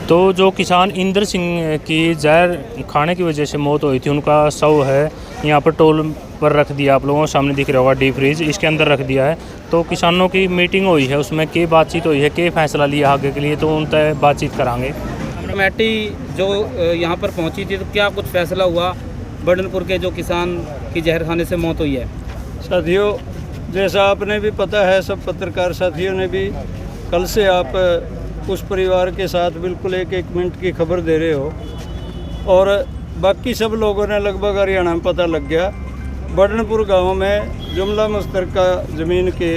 तो जो किसान इंद्र सिंह की जहर खाने की वजह से मौत हुई थी, उनका शव है यहाँ पर टोल पर रख दिया, आप लोगों को सामने दिख रहा होगा, डीप फ्रीज इसके अंदर रख दिया है। तो किसानों की मीटिंग हुई है, उसमें क्या बातचीत हुई है, क्या फैसला लिया आगे के लिए, तो उन तय बातचीत करांगे। कमेटी जो यहाँ पर पहुँची थी, तो क्या कुछ फैसला हुआ बर्डनपुर के जो किसान की जहर खाने से मौत हुई है? साथियों, जैसा आपने भी पता है, सब पत्रकार साथियों ने भी, कल से आप उस परिवार के साथ बिल्कुल एक एक मिनट की खबर दे रहे हो, और बाकी सब लोगों ने लगभग हरियाणा में पता लग गया। बर्डनपुर गांव में जुमला मुश्तरका ज़मीन के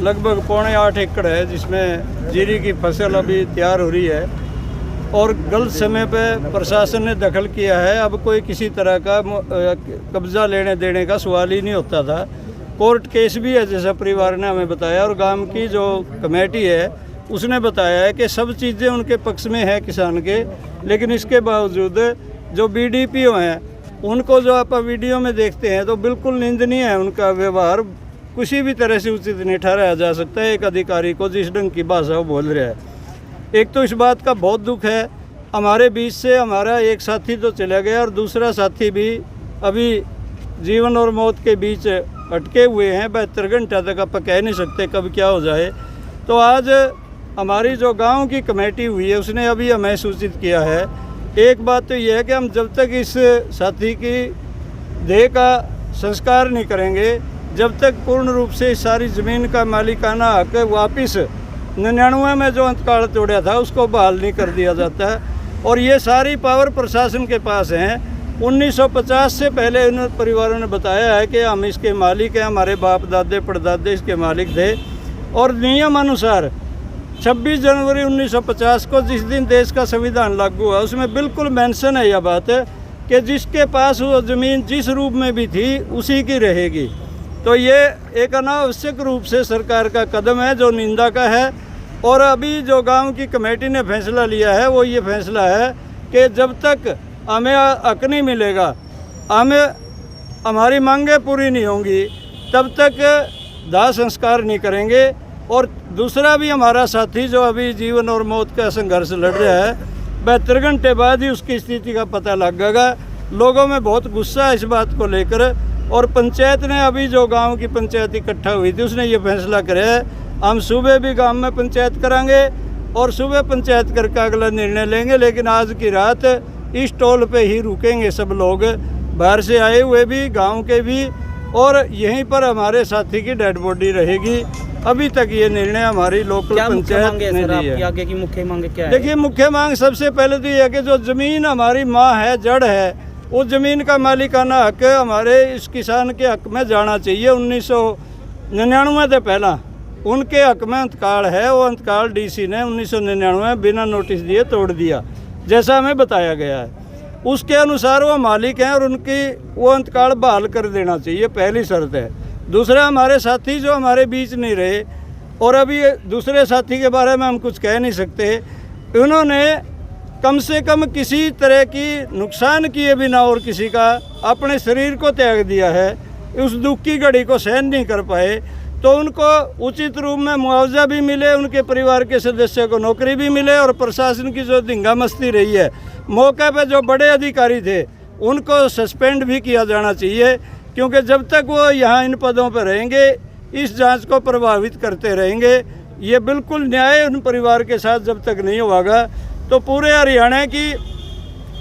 लगभग 7.25 एकड़ है, जिसमें जीरी की फसल अभी तैयार हो रही है, और गलत समय पे प्रशासन ने दखल किया है। अब कोई किसी तरह का कब्ज़ा लेने देने का सवाल ही नहीं होता था। कोर्ट केस भी है, जैसा परिवार ने हमें बताया, और गांव की जो कमेटी है उसने बताया है कि सब चीज़ें उनके पक्ष में है किसान के, लेकिन इसके बावजूद जो बीडीपीओ हैं उनको जो आप वीडियो में देखते हैं तो बिल्कुल निंदनीय है उनका व्यवहार, किसी भी तरह से उचित नहीं ठहराया जा सकता है एक अधिकारी को जिस ढंग की भाषा वो बोल रहा है। एक तो इस बात का बहुत दुख है, हमारे बीच से हमारा एक साथी तो चला गया और दूसरा साथी भी अभी जीवन और मौत के बीच अटके हुए हैं। 72 घंटा तक आप कह नहीं सकते कब क्या हो जाए। तो आज हमारी जो गांव की कमेटी हुई है उसने अभी हमें सूचित किया है। एक बात तो यह है कि हम जब तक इस साथी की देह का संस्कार नहीं करेंगे, जब तक पूर्ण रूप से इस सारी ज़मीन का मालिकाना हक वापस 99 में जो अंतकाल तोड़ा था उसको बहाल नहीं कर दिया जाता है। और ये सारी पावर प्रशासन के पास हैं। 1950 से पहले उन परिवारों ने बताया है कि हम इसके मालिक हैं, हमारे बाप दादे परदादे इसके मालिक थे। और नियम अनुसार 26 जनवरी 1950 को जिस दिन देश का संविधान लागू हुआ उसमें बिल्कुल मेंशन है यह बात कि जिसके पास वो ज़मीन जिस रूप में भी थी उसी की रहेगी। तो ये एक अनावश्यक रूप से सरकार का कदम है जो निंदा का है। और अभी जो गांव की कमेटी ने फैसला लिया है वो ये फैसला है कि जब तक हमें हक नहीं मिलेगा, हमारी मांगें पूरी नहीं होंगी, तब तक दाह संस्कार नहीं करेंगे। और दूसरा भी हमारा साथी जो अभी जीवन और मौत का संघर्ष लड़ रहा है, 72 घंटे बाद ही उसकी स्थिति का पता लगेगा। लोगों में बहुत गुस्सा है इस बात को लेकर। और पंचायत ने अभी जो गांव की पंचायत इकट्ठा हुई थी उसने ये फैसला कराया है, हम सुबह भी गांव में पंचायत करांगे और सुबह पंचायत करके अगला निर्णय लेंगे। लेकिन आज की रात इस टोल पे ही रुकेंगे सब लोग, बाहर से आए हुए भी, गांव के भी, और यहीं पर हमारे साथी की डेड बॉडी रहेगी। अभी तक ये निर्णय हमारी लोकल पंचायत ने दी है। आगे की मुख्य मांग क्या है? देखिए, मुख्य मांग सबसे पहले तो ये है कि जो ज़मीन हमारी माँ है, जड़ है, उस ज़मीन का मालिकाना हक हमारे इस किसान के हक में जाना चाहिए। 1999 से पहला उनके हक में अंतकाल है, वो अंतकाल डीसी ने 1999 में बिना नोटिस दिए तोड़ दिया, जैसा हमें बताया गया है। उसके अनुसार वो मालिक हैं और उनकी वो अंतकाल बहाल कर देना चाहिए, पहली शर्त है। दूसरा, हमारे साथी जो हमारे बीच नहीं रहे, और अभी दूसरे साथी के बारे में हम कुछ कह नहीं सकते, उन्होंने कम से कम किसी तरह की नुकसान किए बिना और किसी का अपने शरीर को त्याग दिया है, उस दुख की घड़ी को सहन नहीं कर पाए, तो उनको उचित रूप में मुआवजा भी मिले, उनके परिवार के सदस्य को नौकरी भी मिले, और प्रशासन की जो धिंगामस्ती रही है, मौके पर जो बड़े अधिकारी थे उनको सस्पेंड भी किया जाना चाहिए। क्योंकि जब तक वो यहाँ इन पदों पर रहेंगे, इस जांच को प्रभावित करते रहेंगे। ये बिल्कुल न्याय उन परिवार के साथ जब तक नहीं होगा, तो पूरे हरियाणा की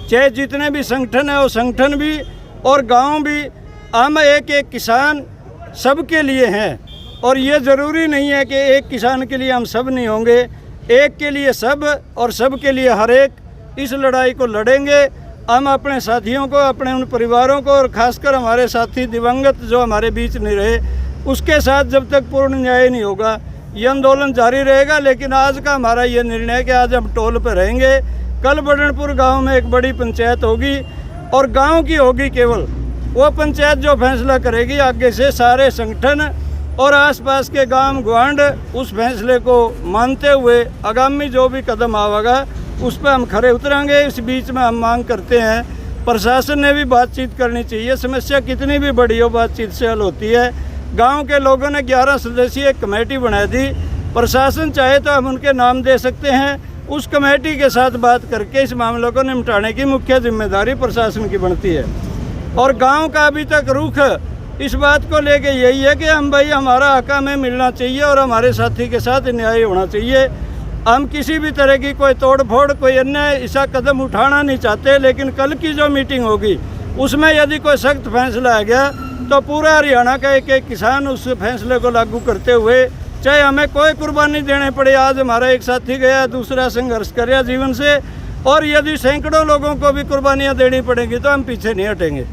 चाहे जितने भी संगठन है वो संगठन भी और गांव भी, हम एक एक किसान सबके लिए हैं। और ये ज़रूरी नहीं है कि एक किसान के लिए हम सब नहीं होंगे, एक के लिए सब और सब के लिए हर एक। इस लड़ाई को लड़ेंगे हम अपने साथियों को, अपने उन परिवारों को, और ख़ासकर हमारे साथी दिवंगत जो हमारे बीच नहीं रहे उसके साथ जब तक पूर्ण न्याय नहीं होगा ये आंदोलन जारी रहेगा। लेकिन आज का हमारा ये निर्णय है कि आज हम टोल पर रहेंगे। कल बर्डनपुर गांव में एक बड़ी पंचायत होगी और गांव की होगी केवल, वो पंचायत जो फैसला करेगी। आगे से सारे संगठन और आसपास के गांव गुआंढ उस फैसले को मानते हुए आगामी जो भी कदम आवेगा उस पर हम खरे उतरेंगे। इस बीच में हम मांग करते हैं, प्रशासन ने भी बातचीत करनी चाहिए। समस्या कितनी भी बड़ी हो बातचीत से हल होती है। गांव के लोगों ने 11 सदस्यीय एक कमेटी बना दी, प्रशासन चाहे तो हम उनके नाम दे सकते हैं, उस कमेटी के साथ बात करके इस मामले को निपटाने की मुख्य जिम्मेदारी प्रशासन की बनती है। और गांव का अभी तक रुख इस बात को लेके यही है कि हम भाई हमारा हक हमें मिलना चाहिए और हमारे साथी के साथ न्याय होना चाहिए। हम किसी भी तरह की कोई तोड़ फोड़ कोई अन्य ऐसा कदम उठाना नहीं चाहते, लेकिन कल की जो मीटिंग होगी उसमें यदि कोई सख्त फैसला आ गया तो पूरा हरियाणा का एक एक किसान उस फैसले को लागू करते हुए, चाहे हमें कोई कुर्बानी देने पड़े। आज हमारा एक साथी गया, दूसरा संघर्ष कर रहा जीवन से, और यदि सैकड़ों लोगों को भी कुर्बानियां देनी पड़ेंगी तो हम पीछे नहीं हटेंगे।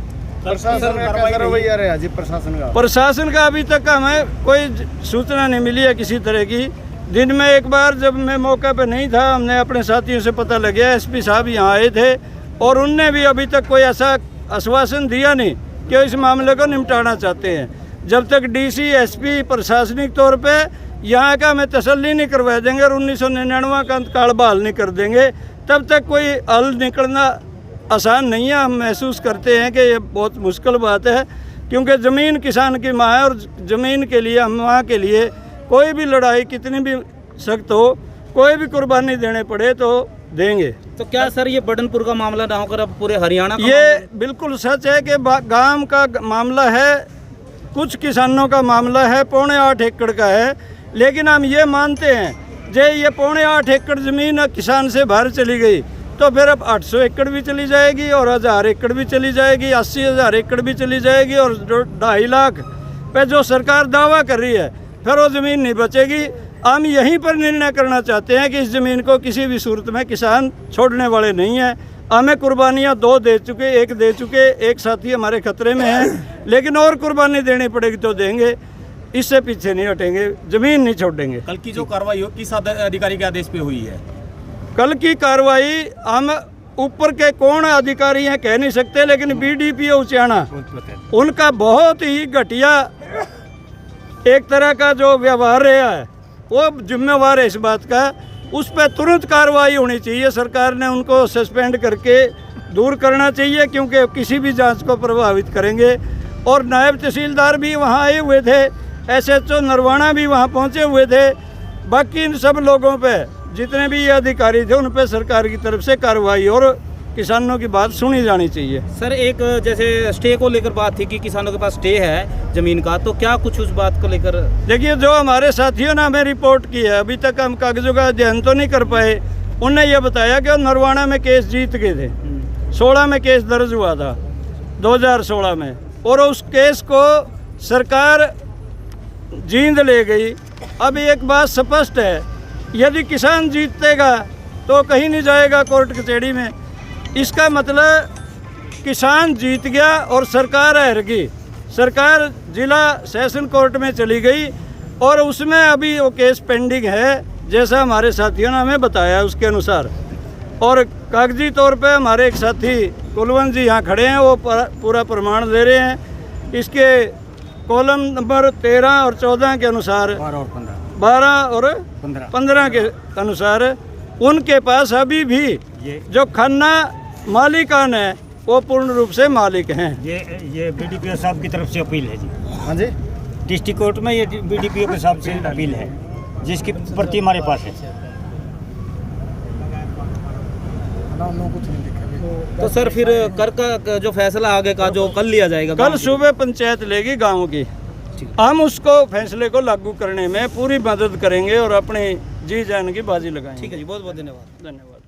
प्रशासन का अभी तक हमें कोई सूचना नहीं मिली है किसी तरह की। दिन में एक बार जब मैं मौका पे नहीं था, हमने अपने साथियों से पता लगा, एसपी साहब यहाँ आए थे और उनने भी अभी तक कोई ऐसा आश्वासन दिया नहीं कि इस मामले को निपटाना चाहते हैं। जब तक डीसी एसपी प्रशासनिक तौर पे यहाँ का हमें तसल्ली नहीं करवा देंगे और 1999 का अंतकाल बहाल नहीं कर देंगे, तब तक कोई हल निकलना आसान नहीं है। हम महसूस करते हैं कि ये बहुत मुश्किल बात है, क्योंकि ज़मीन किसान की माँ है और ज़मीन के लिए, हम माँ के लिए कोई भी लड़ाई कितनी भी सख्त हो, कोई भी कुर्बानी देने पड़े तो देंगे। तो क्या सर ये बर्डनपुर का मामला ना होकर अब पूरे हरियाणा का ये बिल्कुल सच है कि गांव का मामला है, कुछ किसानों का मामला है, 8.25 एकड़ का है। लेकिन हम ये मानते हैं जे ये 8.25 एकड़ ज़मीन किसान से बाहर चली गई तो फिर अब 800 एकड़ भी चली जाएगी और 1000 एकड़ भी चली जाएगी, 80,000 एकड़ भी चली जाएगी, और 2.5 लाख पे जो सरकार दावा कर रही है फिर वो ज़मीन नहीं बचेगी। हम यहीं पर निर्णय करना चाहते हैं कि इस ज़मीन को किसी भी सूरत में किसान छोड़ने वाले नहीं हैं। हमें कुर्बानियाँ 2 दे चुके, 1 दे चुके, एक साथी हमारे खतरे में है, लेकिन और कुर्बानी देनी पड़ेगी तो देंगे, इससे पीछे नहीं हटेंगे, ज़मीन नहीं छोड़ेंगे। कल की जो कार्रवाई हो किस अधिकारी के आदेश पे हुई है? कल की कार्रवाई हम ऊपर के कौन अधिकारी हैं कह नहीं सकते, लेकिन बीडीपीओ उचाना उनका बहुत ही घटिया एक तरह का जो व्यवहार रहा है वो जिम्मेवार है इस बात का। उस पर तुरंत कार्रवाई होनी चाहिए। सरकार ने उनको सस्पेंड करके दूर करना चाहिए, क्योंकि किसी भी जांच को प्रभावित करेंगे। और नायब तहसीलदार भी वहाँ आए हुए थे, एसएचओ नरवाना भी वहाँ पहुँचे हुए थे। बाकी इन सब लोगों पे जितने भी ये अधिकारी थे उन पे सरकार की तरफ से कार्रवाई और किसानों की बात सुनी जानी चाहिए। सर एक जैसे स्टे को लेकर बात थी कि किसानों के पास स्टे है ज़मीन का, तो क्या कुछ उस बात को लेकर? देखिए, जो हमारे साथियों ने हमें रिपोर्ट की है, अभी तक हम कागजों का अध्ययन तो नहीं कर पाए। उनने ये बताया कि वो नरवाना में केस जीत गए थे, 16 में केस दर्ज हुआ था 2016 में, और उस केस को सरकार जींद ले गई। अब एक बात स्पष्ट है, यदि किसान जीतेगा तो कहीं नहीं जाएगा कोर्ट कचहरी में। इसका मतलब किसान जीत गया और सरकार हार गई। सरकार जिला सेशन कोर्ट में चली गई और उसमें अभी वो केस पेंडिंग है, जैसा हमारे साथियों ने हमें बताया उसके अनुसार। और कागजी तौर पे हमारे एक साथी कुलवंत जी यहाँ खड़े हैं, वो पूरा प्रमाण दे रहे हैं। इसके कॉलम नंबर 13 और 14 के अनुसार, 12 और 15 के अनुसार उनके पास अभी भी जो खन्ना मालिकान है वो पूर्ण रूप से मालिक हैं। ये बीडीपीओ साहब की तरफ से अपील है जी। हाँ जी, डिस्ट्रिक्ट कोर्ट में ये बीडीपीओ के साहब से अपील है, जिसकी प्रति हमारे पास है। तो सर फिर कर का जो फैसला आगे का जो कल लिया जाएगा, कल सुबह पंचायत लेगी गाँव की, हम उसको फैसले को लागू करने में पूरी मदद करेंगे और अपनी जी जान की बाजी लगाएंगे। ठीक है जी, बहुत बहुत धन्यवाद। धन्यवाद।